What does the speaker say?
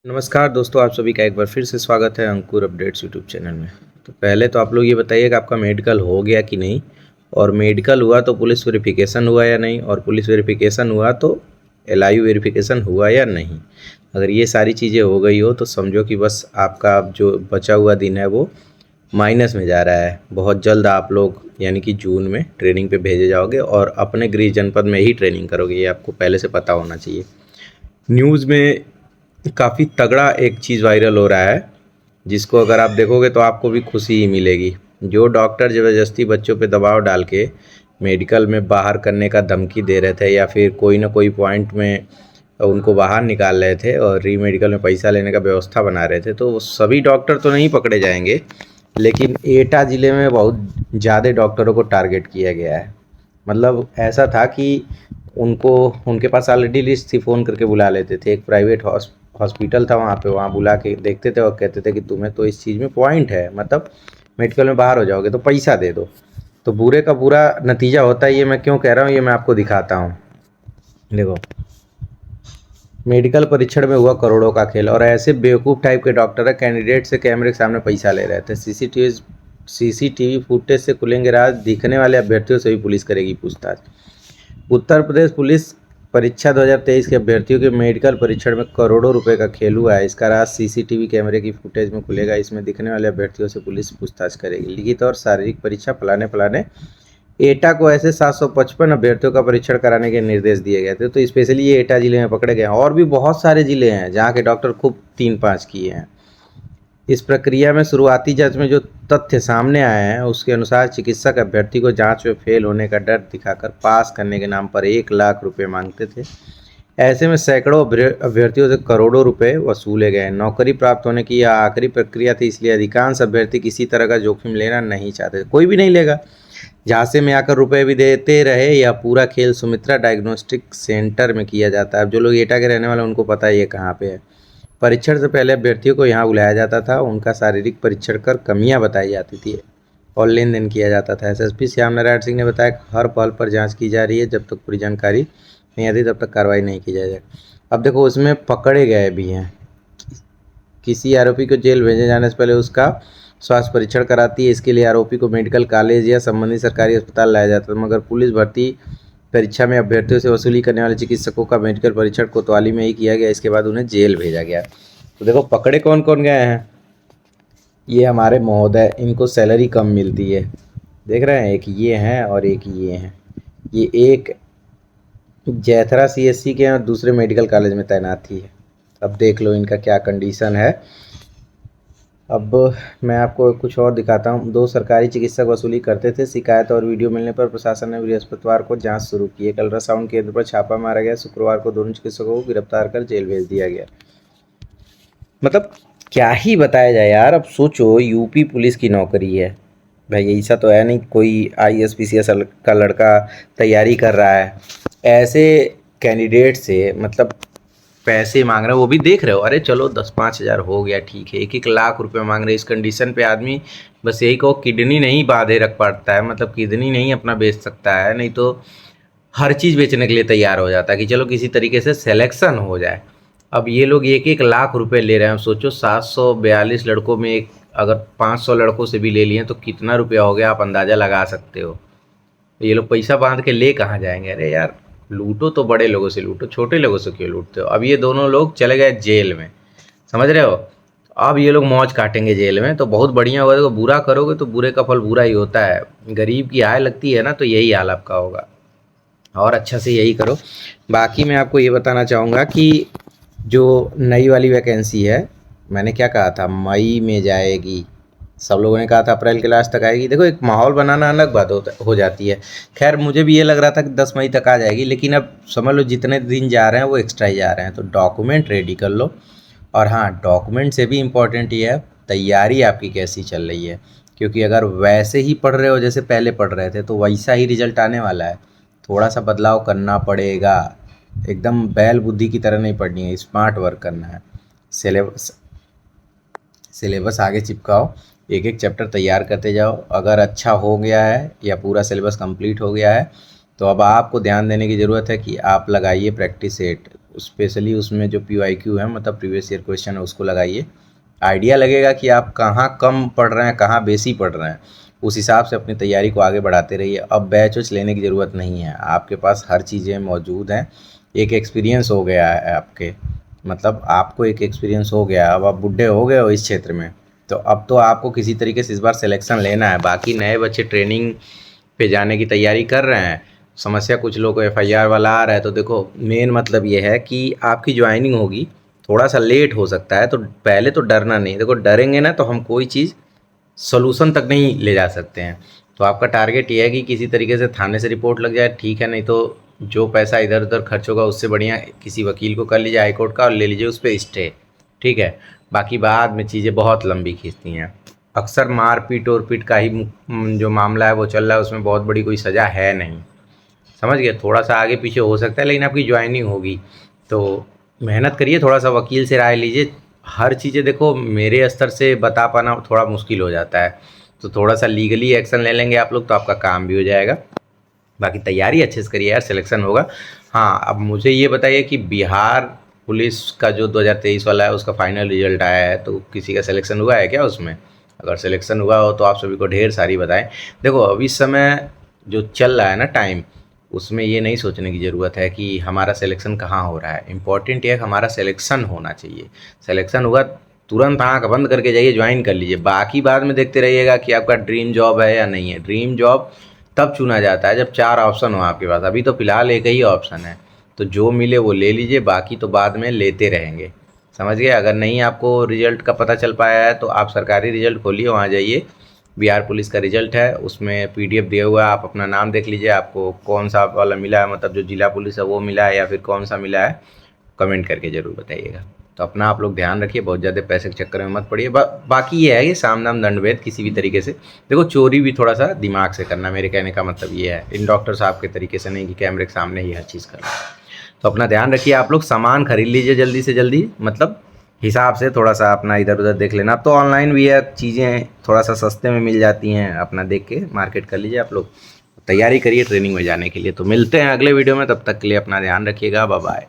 नमस्कार दोस्तों, आप सभी का एक बार फिर से स्वागत है अंकुर अपडेट्स यूट्यूब चैनल में। तो पहले तो आप लोग ये बताइए कि आपका मेडिकल हो गया कि नहीं, और मेडिकल हुआ तो पुलिस वेरिफिकेशन हुआ या नहीं, और पुलिस वेरिफिकेशन हुआ तो एलआईयू वेरिफिकेशन हुआ या नहीं। अगर ये सारी चीज़ें हो गई हो तो समझो कि बस आपका अब जो बचा हुआ दिन है वो माइनस में जा रहा है। बहुत जल्द आप लोग यानी कि जून में ट्रेनिंग पे भेजे जाओगे और अपने गृह जनपद में ही ट्रेनिंग करोगे, ये आपको पहले से पता होना चाहिए। न्यूज़ में काफ़ी तगड़ा एक चीज़ वायरल हो रहा है, जिसको अगर आप देखोगे तो आपको भी खुशी ही मिलेगी। जो डॉक्टर ज़बरदस्ती बच्चों पे दबाव डाल के मेडिकल में बाहर करने का धमकी दे रहे थे, या फिर कोई ना कोई पॉइंट में उनको बाहर निकाल रहे थे और री मेडिकल में पैसा लेने का व्यवस्था बना रहे थे, तो वो सभी डॉक्टर तो नहीं पकड़े जाएंगे, लेकिन एटा ज़िले में बहुत ज़्यादा डॉक्टरों को टारगेट किया गया है। मतलब ऐसा था कि उनको उनके पास ऑलरेडी लिस्ट थी, फ़ोन करके बुला लेते थे। एक प्राइवेट हॉस्पिटल था वहाँ पे, वहाँ बुला के देखते थे और कहते थे कि तुम्हें तो इस चीज़ में पॉइंट है, मतलब मेडिकल में बाहर हो जाओगे तो पैसा दे दो। तो बुरे का बुरा नतीजा होता है। ये मैं क्यों कह रहा हूँ, ये मैं आपको दिखाता हूँ। देखो, मेडिकल परीक्षण में हुआ करोड़ों का खेल, और ऐसे बेवकूफ़ टाइप के डॉक्टर है, कैंडिडेट से कैमरे के सामने पैसा ले रहे थे। सीसीटीवी फुटेज से खुलेंगे राज, दिखने वाले अभ्यर्थियों से भी पुलिस करेगी पूछताछ। उत्तर प्रदेश पुलिस परीक्षा 2023 के अभ्यर्थियों के मेडिकल परीक्षण में करोड़ों रुपए का खेल हुआ है। इसका राज सीसीटीवी कैमरे की फुटेज में खुलेगा। इसमें दिखने वाले अभ्यर्थियों से पुलिस पूछताछ करेगी। लिखित और शारीरिक परीक्षा फलाने फलाने एटा को ऐसे 755 अभ्यर्थियों का परीक्षण कराने के निर्देश दिए गए थे। तो स्पेशली ये एटा जिले में पकड़े गए हैं, और भी बहुत सारे जिले हैं जहाँ के डॉक्टर खूब 3-5 किए हैं। इस प्रक्रिया में शुरुआती जांच में जो तथ्य सामने आए हैं उसके अनुसार चिकित्सक अभ्यर्थी को जांच में फेल होने का डर दिखाकर पास करने के नाम पर 1 लाख रुपए मांगते थे। ऐसे में सैकड़ों अभ्यर्थियों से करोड़ों रुपए वसूले गए। नौकरी प्राप्त होने की यह आखिरी प्रक्रिया थी, इसलिए अधिकांश अभ्यर्थी किसी तरह का जोखिम लेना नहीं चाहते। कोई भी नहीं लेगा। झांसे में आकर रुपए भी देते रहे। यह पूरा खेल सुमित्रा डायग्नोस्टिक सेंटर में किया जाता है। अब जो लोग एटा के रहने वाले उनको पता है ये कहाँ पे है। परीक्षण से पहले अभ्यर्थियों को यहाँ बुलाया जाता था, उनका शारीरिक परीक्षण कर कमियां बताई जाती थी और लेन देन किया जाता था। एसएसपी श्याम नारायण सिंह ने बताया कि हर पहल पर जांच की जा रही है, जब तक पूरी जानकारी नहीं आती तब तक कार्रवाई नहीं की जाएगी। अब देखो, उसमें पकड़े गए भी हैं। किसी आरोपी को जेल भेजे जाने से पहले उसका स्वास्थ्य परीक्षण कराती है। इसके लिए आरोपी को मेडिकल कॉलेज या संबंधित सरकारी अस्पताल लाया जाता है, मगर पुलिस भर्ती परीक्षा में अभ्यर्थियों से वसूली करने वाले चिकित्सकों का मेडिकल परीक्षण कोतवाली में ही किया गया। इसके बाद उन्हें जेल भेजा गया। तो देखो, पकड़े कौन कौन गए हैं। ये हमारे महोदय, इनको सैलरी कम मिलती है। देख रहे हैं, एक ये हैं और एक ये हैं। ये एक जैथरा सीएससी के हैं और दूसरे मेडिकल कॉलेज में तैनाती है। अब देख लो इनका क्या कंडीशन है। अब मैं आपको कुछ और दिखाता हूँ। 2 सरकारी चिकित्सक वसूली करते थे। शिकायत और वीडियो मिलने पर प्रशासन ने बृहस्पतिवार को जांच शुरू की। एक अल्ट्रासाउंड केंद्र पर छापा मारा गया। शुक्रवार को दोनों चिकित्सकों को गिरफ्तार कर जेल भेज दिया गया। मतलब क्या ही बताया जाए यार। अब सोचो, यूपी पुलिस की नौकरी है भाई, ऐसा तो है नहीं कोई आईएएस पीसीएस का लड़का तैयारी कर रहा है। ऐसे कैंडिडेट से मतलब पैसे मांग रहे हो, वो भी देख रहे हो। अरे चलो 10-5 हज़ार हो गया, ठीक है। 1-1 लाख रुपए मांग रहे। इस कंडीशन पे आदमी बस यही कहो, किडनी नहीं बांधे रख पाता है, मतलब किडनी नहीं अपना बेच सकता है, नहीं तो हर चीज़ बेचने के लिए तैयार हो जाता है कि चलो किसी तरीके से सिलेक्शन हो जाए। अब ये लोग 1-1 लाख रुपए ले रहे हैं। सोचो, 742 लड़कों में एक अगर 500 लड़कों से भी ले लिए तो कितना रुपया हो गया, आप अंदाज़ा लगा सकते हो। ये लोग पैसा बांध के ले कहाँ जाएंगे। अरे यार, लूटो तो बड़े लोगों से लूटो, छोटे लोगों से क्यों लूटते हो। अब ये दोनों लोग चले गए जेल में, समझ रहे हो। अब ये लोग मौज काटेंगे जेल में, तो बहुत बढ़िया होगा। देखो, बुरा करोगे तो बुरे का फल बुरा ही होता है। गरीब की आय लगती है ना, तो यही हाल आपका होगा। और अच्छा से यही करो। बाकी मैं आपको ये बताना चाहूँगा कि जो नई वाली वैकेंसी है, मैंने क्या कहा था, मई में जाएगी। सब लोगों ने कहा था अप्रैल के लास्ट तक आएगी। देखो, एक माहौल बनाना अलग बात हो जाती है। खैर, मुझे भी ये लग रहा था कि 10 मई तक आ जाएगी, लेकिन अब समझ लो जितने दिन जा रहे हैं वो एक्स्ट्रा ही जा रहे हैं। तो डॉक्यूमेंट रेडी कर लो। और हाँ, डॉक्यूमेंट से भी इम्पोर्टेंट ये है तैयारी आपकी कैसी चल रही है, क्योंकि अगर वैसे ही पढ़ रहे हो जैसे पहले पढ़ रहे थे तो वैसा ही रिजल्ट आने वाला है। थोड़ा सा बदलाव करना पड़ेगा। एकदम बैल बुद्धि की तरह नहीं पढ़नी है, स्मार्ट वर्क करना है। सिलेबस सिलेबस आगे चिपकाओ, एक एक चैप्टर तैयार करते जाओ। अगर अच्छा हो गया है या पूरा सिलेबस कंप्लीट हो गया है तो अब आपको ध्यान देने की ज़रूरत है कि आप लगाइए प्रैक्टिस सेट। स्पेशली उसमें जो PYQ है मतलब प्रीवियस ईयर क्वेश्चन है उसको लगाइए। आइडिया लगेगा कि आप कहाँ कम पढ़ रहे हैं, कहाँ बेसी पढ़ रहे हैं, उस हिसाब से अपनी तैयारी को आगे बढ़ाते रहिए। अब बैच वैच लेने की ज़रूरत नहीं है, आपके पास हर चीज़ें मौजूद हैं। एक एक्सपीरियंस हो गया है आपके, मतलब आपको एक एक्सपीरियंस हो गया, अब आप बूढ़े हो गए हो इस क्षेत्र में, तो अब तो आपको किसी तरीके से इस बार सिलेक्शन लेना है। बाकी नए बच्चे ट्रेनिंग पे जाने की तैयारी कर रहे हैं, समस्या कुछ लोग को FIR वाला आ रहा है, तो देखो मेन मतलब ये है कि आपकी ज्वाइनिंग होगी, थोड़ा सा लेट हो सकता है, तो पहले तो डरना नहीं। देखो डरेंगे ना तो हम कोई चीज़ सोल्यूशन तक नहीं ले जा सकते हैं। तो आपका टारगेट ये है कि किसी तरीके से थाने से रिपोर्ट लग जाए, ठीक है, नहीं तो जो पैसा इधर उधर खर्च होगा उससे बढ़िया किसी वकील को कर लीजिए हाईकोर्ट का और ले लीजिए उस पर स्टे, ठीक है। बाकी बाद में चीज़ें बहुत लंबी खींचती हैं। अक्सर मारपीट और पीट का ही जो मामला है वो चल रहा है, उसमें बहुत बड़ी कोई सज़ा है नहीं, समझ गए। थोड़ा सा आगे पीछे हो सकता है लेकिन आपकी ज्वाइनिंग होगी, तो मेहनत करिए, थोड़ा सा वकील से राय लीजिए। हर चीज़ें देखो मेरे स्तर से बता पाना थोड़ा मुश्किल हो जाता है, तो थोड़ा सा लीगली एक्शन ले लेंगे आप लोग तो आपका काम भी हो जाएगा। बाकी तैयारी अच्छे से करिए यार, सिलेक्शन होगा। हाँ, अब मुझे ये बताइए कि बिहार पुलिस का जो 2023 वाला है उसका फाइनल रिजल्ट आया है, तो किसी का सिलेक्शन हुआ है क्या उसमें? अगर सिलेक्शन हुआ हो तो आप सभी को ढेर सारी बधाएं। देखो अब इस समय जो चल रहा है ना टाइम, उसमें ये नहीं सोचने की ज़रूरत है कि हमारा सिलेक्शन कहाँ हो रहा है। इम्पॉर्टेंट ये है कि हमारा सिलेक्शन होना चाहिए। सिलेक्शन हुआ तुरंत आँख बंद करके जाइए, ज्वाइन कर लीजिए। बाकी बाद में देखते रहिएगा कि आपका ड्रीम जॉब है या नहीं है। ड्रीम जॉब तब चुना जाता है जब 4 ऑप्शन हो आपके पास। अभी तो फ़िलहाल एक ही ऑप्शन है, तो जो मिले वो ले लीजिए, बाकी तो बाद में लेते रहेंगे, समझ गए। अगर नहीं आपको रिजल्ट का पता चल पाया है तो आप सरकारी रिजल्ट खोलिए, वहाँ जाइए, बिहार पुलिस का रिजल्ट है, उसमें PDF दिया हुआ है, आप अपना नाम देख लीजिए, आपको कौन सा वाला मिला है, मतलब जो जिला पुलिस है वो मिला है या फिर कौन सा मिला है, कमेंट करके ज़रूर बताइएगा। तो अपना आप लोग ध्यान रखिए, बहुत ज़्यादा पैसे के चक्कर में मत पड़िए। बाकी ये है कि साम दाम दंड भेद किसी भी तरीके से, देखो चोरी भी थोड़ा सा दिमाग से करना, मेरे कहने का मतलब ये है, इन डॉक्टर साहब के तरीके से नहीं कि कैमरे के सामने ही हर चीज़ करना। तो अपना ध्यान रखिए, आप लोग सामान खरीद लीजिए जल्दी से जल्दी, मतलब हिसाब से थोड़ा सा अपना इधर उधर देख लेना। अब तो ऑनलाइन भी है, चीज़ें थोड़ा सा सस्ते में मिल जाती हैं, अपना देख के मार्केट कर लीजिए। आप लोग तैयारी करिए ट्रेनिंग में जाने के लिए। तो मिलते हैं अगले वीडियो में, तब तक के लिए अपना ध्यान रखिएगा, बाय बाय।